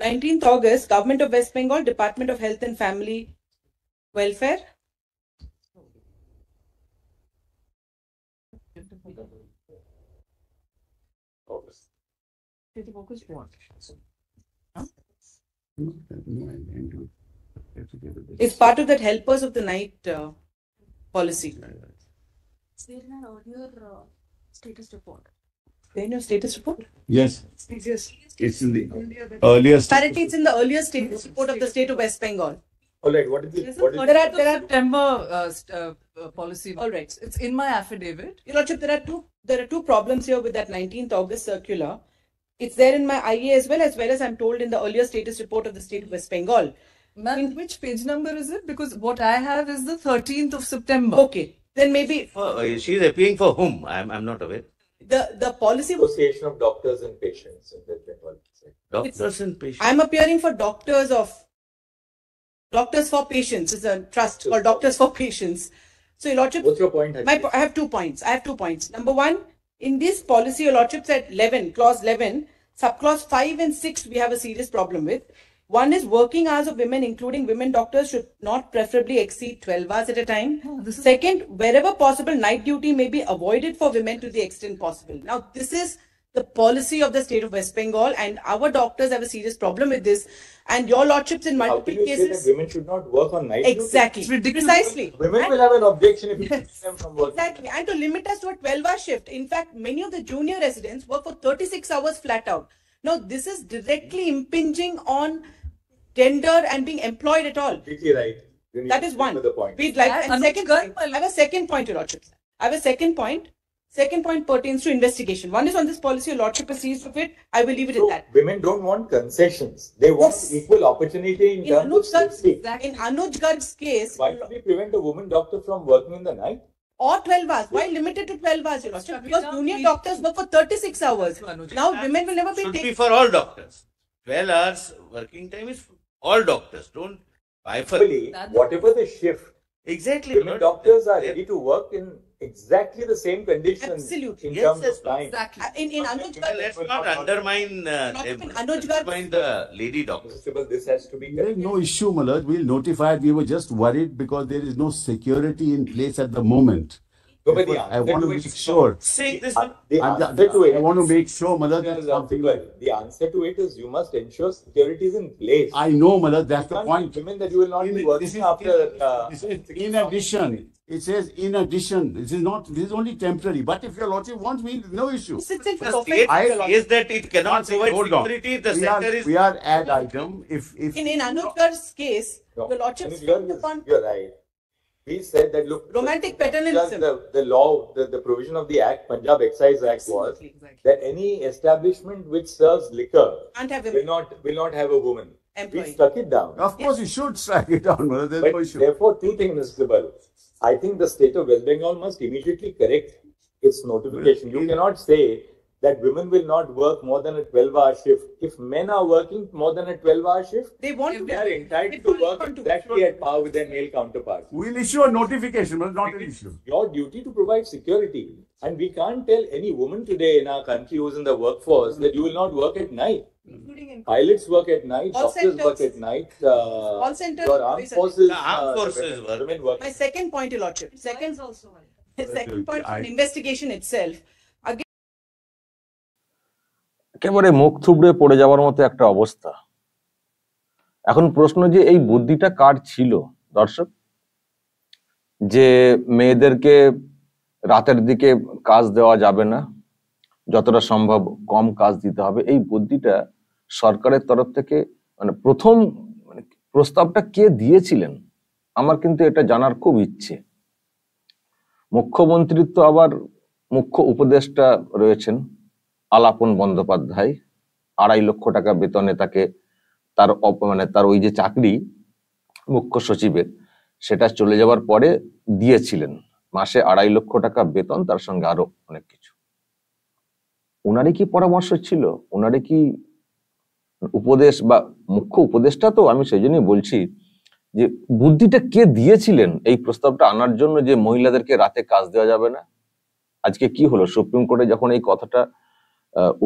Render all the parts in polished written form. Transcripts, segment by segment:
19th August, Government of West Bengal, Department of Health and Family Welfare. It's part of that helpers of the night policy. Is there an earlier status report? There no status report? Yes. Yes. It's in the earlier. Apparently, it's in the earlier status report of the state of West Bengal. All right. What is it? There are September policy. All right. It's in my affidavit. Your Lordship, there are two problems here with that 19th August circular. It's there in my IA as well as I'm told in the earlier status report of the state of West Bengal. Ma'am, which page number is it? Because what I have is the 13th of September. Okay, then maybe she's appealing for whom? I'm not aware. The policy Association of Doctors and Patients in West Bengal. Doctors and patients. I'm appearing for Doctors for Patients. It's a trust called Doctors for Patients. So, Your Lordship, what's your point? I have 2 points. Number one, in this policy, Your Lordship said 11, clause 11, subclause 5 and 6, we have a serious problem with. One is working hours of women, including women doctors, should not preferably exceed 12 hours at a time. Second, wherever possible, night duty may be avoided for women to the extent possible. Now, this is the policy of the state of West Bengal, and our doctors have a serious problem with this. And Your Lordships, in multiple cases, say that women should not work on night exactly, duty? precisely. Women will have an objection if you keep them from working. Exactly, and to limit us to a 12-hour shift. In fact, many of the junior residents work for 36 hours flat out. Now, this is directly impinging on gender and being employed at all. Completely right. That is one. The point. We'd like, and second point, I have a second point, Your Lordship. I have a second point. Second point pertains to investigation. One is on this policy, Your Lordship is seized of it. I will leave it at that. Women don't want concessions. They want equal opportunity in terms of safety. In Anuj Garg's case, why should we prevent a woman doctor from working in the night? Or 12 hours. Why limited to 12 hours, Your Lordship? Because junior doctors work for 36 hours. Now, women will never be Should taken. be for all doctors. 12 hours working time is for all doctors. Don't bifurcate. Whatever the shift, exactly. Women doctors are ready to work in exactly the same conditions. Absolutely. In Yes, terms yes, of time. exactly. In Anuj Well, let's not undermine the lady doctors. This has to be. There is no issue, Malad. We'll notify it. We were just worried because there is no security in place at the moment. No, but I want to make sure. The answer to it. I want to make sure, Malad, the answer to it is you must ensure security is in place. I know, Malad, that's the point. Women that you will not be working after. This is in addition. It says in addition. This is only temporary. But if your Lordship wants me, no issue. Is that it cannot provide security. The center is. We are at item. If in Anuj Garg's case, Your Lordship You're right. We said that look, romantic paternalism. The law, the provision of the Act, Punjab Excise Act was that any establishment which serves liquor will not have a woman. We struck it down. Of course, you should strike it down, Malad. There's no issue. Therefore, two things, Mr. Bal. I think the state of West Bengal must immediately correct its notification. You cannot say that women will not work more than a 12-hour shift. If men are working more than a 12-hour shift, they are entitled to work exactly at par with their male counterparts. We'll issue a notification, but not an issue. Your duty to provide security. And we can't tell any woman today in our country who's in the workforce that you will not work at night. Pilots work at night, doctors work at night, all centers, your armed forces, work. My second point, Your Lordship. Second point on investigation itself. একেবারে মুখ থুবড়ে পড়ে যাওয়ার মতো একটা অবস্থা। এখন প্রশ্ন যে এই বুদ্ধিটা কার ছিল দর্শক, যে মেয়েদেরকে রাতের দিকে কাজ দেওয়া যাবে না, যতটা সম্ভব কম কাজ দিতে হবে, এই বুদ্ধিটা সরকারের তরফ থেকে প্রথম প্রস্তাবটা কে দিয়েছিলেন আমার কিন্তু এটা জানার খুব ইচ্ছে। মুখ্যমন্ত্রীর তো আবার মুখ্য উপদেষ্টা রয়েছেন আলাপন বন্দ্যোপাধ্যায়, 2.5 লক্ষ টাকা বেতনে তাকে তার ওই যে চাকরি মুখ্য সচিবের সেটা চলে যাওয়ার পরে দিয়েছিলেন মাসে 2.5 লক্ষ টাকা বেতন, তার সঙ্গে আরো অনেক কিছু। ওনারই কি পরামর্শ ছিল, ওনারই কি উপদেশ বা মুখ্য উপদেষ্টা, তো আমি সেই জন্যই বলছি যে বুদ্ধিটা কে দিয়েছিলেন এই প্রস্তাবটা আনার জন্য যে মহিলাদেরকে রাতে কাজ দেওয়া যাবে না। আজকে কি হলো, সুপ্রিম কোর্টে যখন এই কথাটা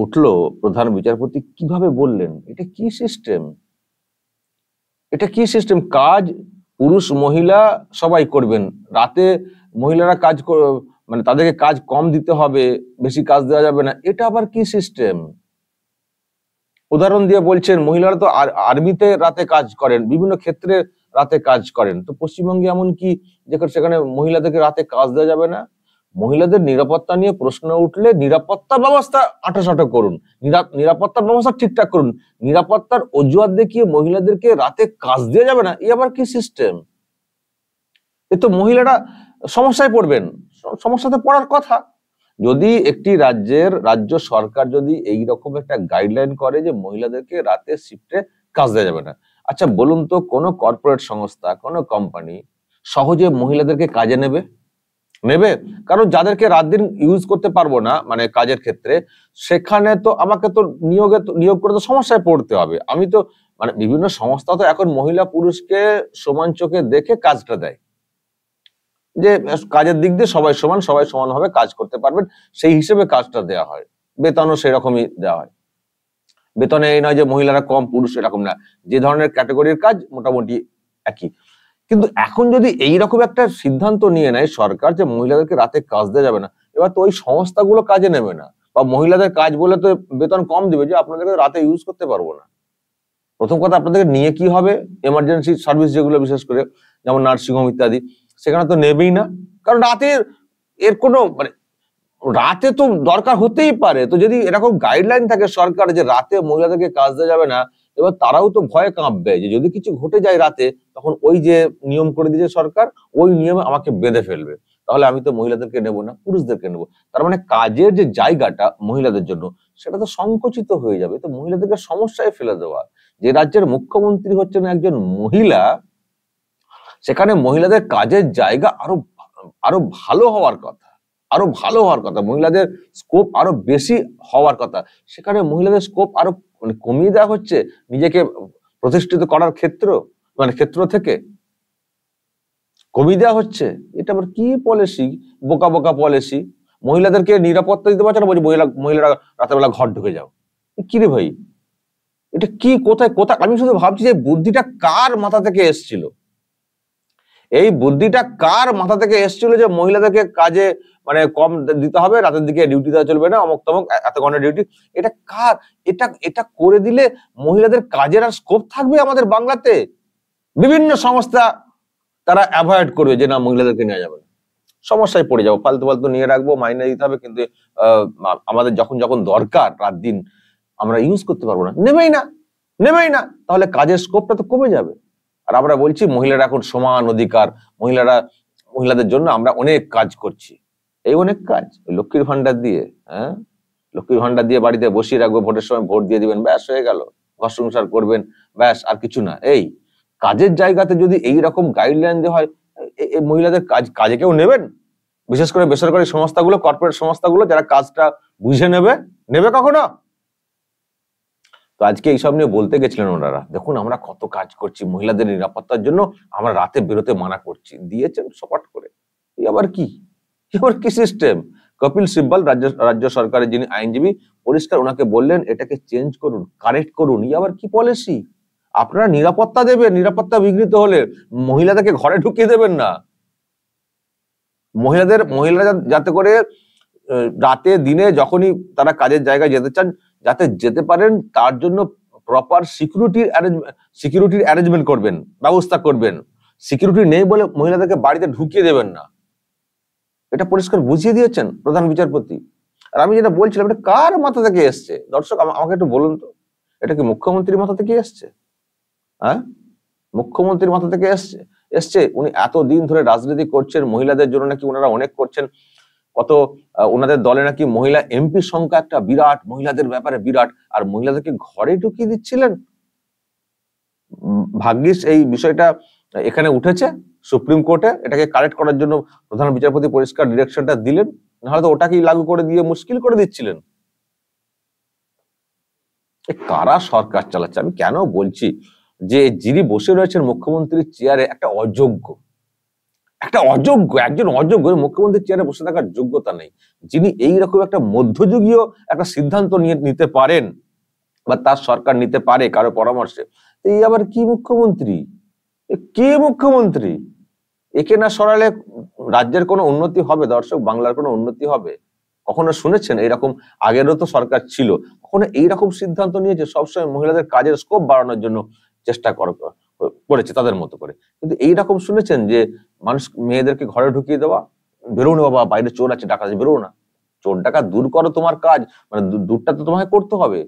উঠলো প্রধান বিচারপতি কিভাবে বললেন, এটা কি সিস্টেম? এটা কি সিস্টেম? কাজ পুরুষ মহিলা সবাই করবেন, রাতে মহিলারা মানে তাদেরকে কাজ কম দিতে হবে, বেশি কাজ দেওয়া যাবে না, এটা আবার কি সিস্টেম? উদাহরণ দিয়ে বলছেন মহিলারা তো আর্মিতে রাতে কাজ করেন, বিভিন্ন ক্ষেত্রে রাতে কাজ করেন, তো পশ্চিমবঙ্গে এমন কি যেখানে সেখানে মহিলাদেরকে রাতে কাজ দেওয়া যাবে না? মহিলাদের নিরাপত্তা নিয়ে প্রশ্ন উঠলে নিরাপত্তা ব্যবস্থা আঁটাসাঁটা করুন, নিরাপত্তার ব্যবস্থা ঠিকঠাক করুন, নিরাপত্তার অজুহাত দেখিয়ে মহিলাদেরকে রাতে কাজ দেওয়া যাবে না, এ আবার কি সিস্টেম? এ তো মহিলারা সমস্যায় পড়বেন, সমস্যাতে পড়ার কথা। যদি একটি রাজ্য সরকার যদি এইরকম একটা গাইডলাইন করে যে মহিলাদেরকে রাতে শিফটে কাজ দেওয়া যাবে না, আচ্ছা বলুন তো কোনো কর্পোরেট সংস্থা, কোনো কোম্পানি সহজে মহিলাদেরকে কাজে নেবে? কারণ যাদেরকে রাত দিন ইউজ করতে পারবো না মানে কাজের ক্ষেত্রে, সেখানে তো আমাকে তো নিয়োগ করে তো সমস্যায় পড়তে হবে। আমি তো মানে বিভিন্ন সংস্থা তো এখন মহিলা পুরুষকে সমান চোখে দেখে কাজটা দেয়, যে কাজের দিক দিয়ে সবাই সমানভাবে কাজ করতে পারবেন, সেই হিসেবে কাজটা দেওয়া হয়, বেতনও সেরকমই দেওয়া হয়। বেতনে এই নয় যে মহিলারা কম পুরুষ এরকম না, যে ধরনের ক্যাটাগরির কাজ মোটামুটি একই। কিন্তু এখন যদি এইরকম একটা সিদ্ধান্ত নিয়ে নেয় সরকার যে মহিলাদেরকে রাতে কাজ দেওয়া যাবে না, এবার তো ওই সংস্থাগুলো কাজে নেবে না, বা মহিলাদের কাজ বলে তো বেতন কম দিবে যে আপনাদেরকে রাতে ইউজ করতে পারবো না। প্রথম কথা, আপনাদেরকে নিয়ে কি হবে? এমার্জেন্সি সার্ভিস যেগুলো বিশেষ করে যেমন নার্সিংহোম ইত্যাদি, সেখানে তো নেবেই না, কারণ এর কোনো মানে রাতে তো দরকার হতেই পারে। তো যদি এরকম গাইডলাইন থাকে সরকার যে রাতে মহিলাদেরকে কাজ দেওয়া যাবে না, এবার তারাও তো ভয়ে কাঁপবে যে যদি কিছু ঘটে যায় রাতে, তখন ওই যে নিয়ম করে দিয়েছে সরকার, ওই নিয়মে আমাকে বেঁধে ফেলবে, তাহলে আমি তো মহিলাদেরকে নেবো না, পুরুষদেরকে নেবো। তার মানে কাজের যে জায়গাটা মহিলাদের জন্য সেটা তো সংকুচিত হয়ে যাবে, তো মহিলাদেরকে সমস্যায় ফেলে দেওয়া। যে রাজ্যের মুখ্যমন্ত্রী হচ্ছেন একজন মহিলা, সেখানে মহিলাদের কাজের জায়গা আরো ভালো হওয়ার কথা, মহিলাদের স্কোপ আরো বেশি হওয়ার কথা, সেখানে মহিলাদের স্কোপ আরো মানে কমিয়ে দেওয়া হচ্ছে নিজেকে প্রতিষ্ঠিত করার ক্ষেত্র থেকে কমিয়ে দেওয়া হচ্ছে। এটা আবার কি পলিসি? বোকা পলিসি। মহিলাদেরকে নিরাপত্তা দিতে পারছে না, বলছি মহিলারা রাতের বেলা ঘর ঢুকে যাও। কি রে ভাই, এটা কি? কোথায়? আমি শুধু ভাবছি যে বুদ্ধিটা কার মাথা থেকে এসছিল, এই বুদ্ধিটা কার মাথা থেকে এসেছিল যে মহিলাদেরকে কাজে মানে কম দিতে হবে, রাতের দিকে ডিউটি দেওয়া চলবে না, অমুক তমুক এত ঘন্টা ডিউটি। এটা কার? এটা করে দিলে মহিলাদের কাজের আর স্কোপ থাকবে আমাদের বাংলাতে? বিভিন্ন সংস্থা তারা অ্যাভয়েড করবে যে না, মহিলাদেরকে নেওয়া যাবে না, সমস্যায় পড়ে যাবো, ফালতু নিয়ে রাখবো, মাইনে দিতে হবে, কিন্তু আমাদের যখন দরকার রাত দিন আমরা ইউজ করতে পারবো না, নেবেই না, তাহলে কাজের স্কোপটা তো কমে যাবে। আর আমরা বলছি মহিলারা এখন সমান অধিকার, মহিলাদের জন্য আমরা অনেক কাজ করছি। এই অনেক কাজ লক্ষ্মীর ভান্ডার দিয়ে বাড়িতে বসিয়ে রাখবো, ভোটের সময় ভোট দিয়ে দিবেন, ব্যাস হয়ে গেল, ঘর সংসার করবেন, ব্যাস, আর কিছু না। এই কাজের জায়গাতে যদি এইরকম গাইডলাইন দেওয়া হয়, মহিলাদের কাজে কেউ নেবেন? বিশেষ করে বেসরকারি সংস্থাগুলো, কর্পোরেট সংস্থাগুলো, যারা কাজটা বুঝে নেবে কখনো? তো আজকে এইসব নিয়ে বলতে গেছিলেন ওনারা, দেখুন আমরা কত কাজ করছি মহিলাদের নিরাপত্তার জন্য, আমরা রাতে বেরোতে মানা করছি, দিয়েছেন সপাট করে। আবার কি সিস্টেম? কপিল সিব্বল রাজ্য সরকারের যিনি আইনজীবী, পরিষ্কার ওনাকে বললেন এটাকে চেঞ্জ করুন, কারেক্ট করুন। আবার কি পলিসি? আপনারা নিরাপত্তা দেবেন, নিরাপত্তা বিঘ্নিত হলে মহিলাদেরকে ঘরে ঢুকিয়ে দেবেন না। মহিলারা যাতে করে রাতে দিনে যখনই তারা কাজের জায়গায় যেতে চান যাতে যেতে পারেন, তার জন্য প্রপার সিকিউরিটির অ্যারেঞ্জমেন্ট করবেন, ব্যবস্থা করবেন। সিকিউরিটি নেই বলে মহিলাদেরকে বাড়িতে ঢুকিয়ে দেবেন না, এটা পরিষ্কার বুঝিয়ে দিয়েছেন প্রধান বিচারপতি। আর আমি যেটা বলছিলাম, এটা কার মাথা থেকে এসছে? দর্শক আমাকে একটু বলুন তো, এটা কি মুখ্যমন্ত্রীর মাথা থেকে এসছে? হ্যাঁ, মুখ্যমন্ত্রীর মাথা থেকে এসছে। উনি এতদিন ধরে রাজনীতি করছেন, মহিলাদের জন্য নাকি ওনারা অনেক করছেন, কত ওনাদের দলে নাকি মহিলা এমপি সংখ্যা একটা বিরাট, মহিলাদের ব্যাপারে বিরাট, আর মহিলাদেরকে ঘরে ঢুকিয়ে দিচ্ছিলেন। ভাগ্যিস এই বিষয়টা এখানে উঠেছে সুপ্রিম কোর্টে, এটাকে কারেক্ট করার জন্য প্রধান বিচারপতি পরিষ্কার ডিরেকশনটা দিলেন, নাহলে তো ওটাকেই লাগু করে দিয়ে মুশকিল করে দিচ্ছিলেন। কারা সরকার চালাচ্ছে? আমি কেন বলছি যে যিনি বসে রয়েছেন মুখ্যমন্ত্রীর চেয়ারে একটা একটা অযোগ্য, একজন অযোগ্য মুখ্যমন্ত্রীর চেয়ারে বসে থাকার যোগ্যতা নেই, যিনি এইরকম একটা মধ্যযুগীয় একটা সিদ্ধান্ত নিতে পারেন বা তার সরকার নিতে পারে কারো পরামর্শে। এই আবার কি মুখ্যমন্ত্রী? কে মুখ্যমন্ত্রী? একে না সরালে রাজ্যের কোনো উন্নতি হবে? দর্শক, বাংলার কোনো উন্নতি হবে? কখনো শুনেছেন এরকম? আগেরও তো সরকার ছিল, কখনো এইরকম সিদ্ধান্ত নিয়েছে? সবসময় মহিলাদের কাজের স্কোপ বাড়ানোর জন্য চেষ্টা করেছে তাদের মতো করে, কিন্তু এইরকম শুনেছেন যে মানুষ মেয়েদেরকে ঘরে ঢুকিয়ে দেওয়া, বেরো না বাবা, বাইরে চোর আছে, ডাকাত আছে, বেরো না, চোর ডাকাত দূর করো, তোমার কাজ মানে দূরটা তো তোমাকে করতে হবে।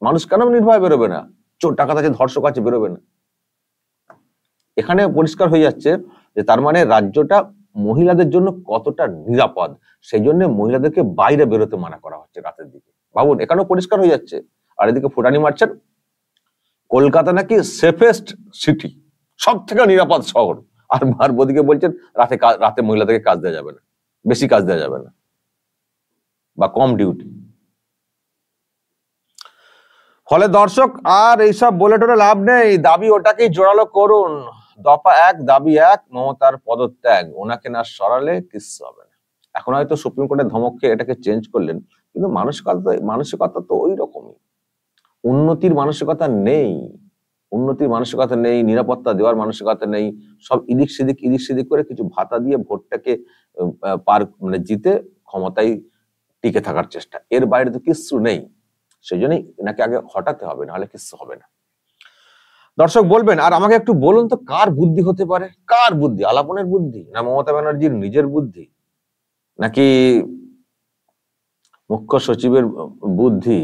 মানুষ কেন নির্ভয়ে বেরোবে না? চোর ডাকাত আছে, ধর্ষক আছে, বেরোবে না? এখানে পরিষ্কার হয়ে যাচ্ছে যে তার মানে রাজ্যটা মহিলাদের জন্য কতটা নিরাপদ, সেই জন্য মহিলাদেরকে বাইরে বেরোতে মানা করা হচ্ছে রাতের দিকে। ভাবুন, এখানেও পরিষ্কার হয়ে যাচ্ছে। আর এদিকে ফুটানি মারছেন কলকাতা নাকি সেফেস্ট সিটি, সব থেকে নিরাপদ শহর, আর ওদিকে বলছেন রাতে মহিলাদেরকে কাজ দেওয়া যাবে না, বেশি কাজ দেওয়া যাবে না বা কম ডিউটি। ফলে দর্শক, আর এইসব বলে টোলে লাভ নেই, দাবি ওটাকেই জোরালো করুন। দফা 1, দাবি 1, মমতার পদত্যাগ। ওনাকে না সরালে কিচ্ছু হবে না। এখন হয়তো সুপ্রিম কোর্টের ধমক খেয়ে এটাকে চেঞ্জ করলেন, কিন্তু মানসিকতা তো ওই রকমই। উন্নতির মানসিকতা নেই, নিরাপত্তা দেওয়ার মানসিকতা নেই। সব এদিক সেদিক করে কিছু ভাতা দিয়ে ভোটটাকে মানে জিতে ক্ষমতায় টিকে থাকার চেষ্টা, এর বাইরে তো কিচ্ছু নেই। সেই জন্যই এনাকে আগে হটাতে হবে, নাহলে কিচ্ছু হবে না। দর্শক বলবেন, আর আমাকে একটু বলুন তো, কার বুদ্ধি হতে পারে? কার বুদ্ধি? আলাপনের বুদ্ধি, না মমতা ব্যানার্জির নিজের বুদ্ধি, নাকি মুখ্য সচিবের বুদ্ধি,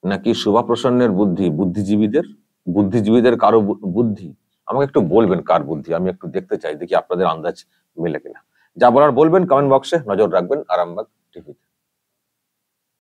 নাকি শুভা প্রসন্নের বুদ্ধি? বুদ্ধিজীবীদের কারো বুদ্ধি? আমাকে একটু বলবেন কার বুদ্ধি, আমি একটু দেখতে চাই, দেখি আপনাদের আন্দাজ মেলে কিনা। যা বলার বলবেন কমেন্ট বক্সে, নজর রাখবেন আরামবাগ টিভিতে।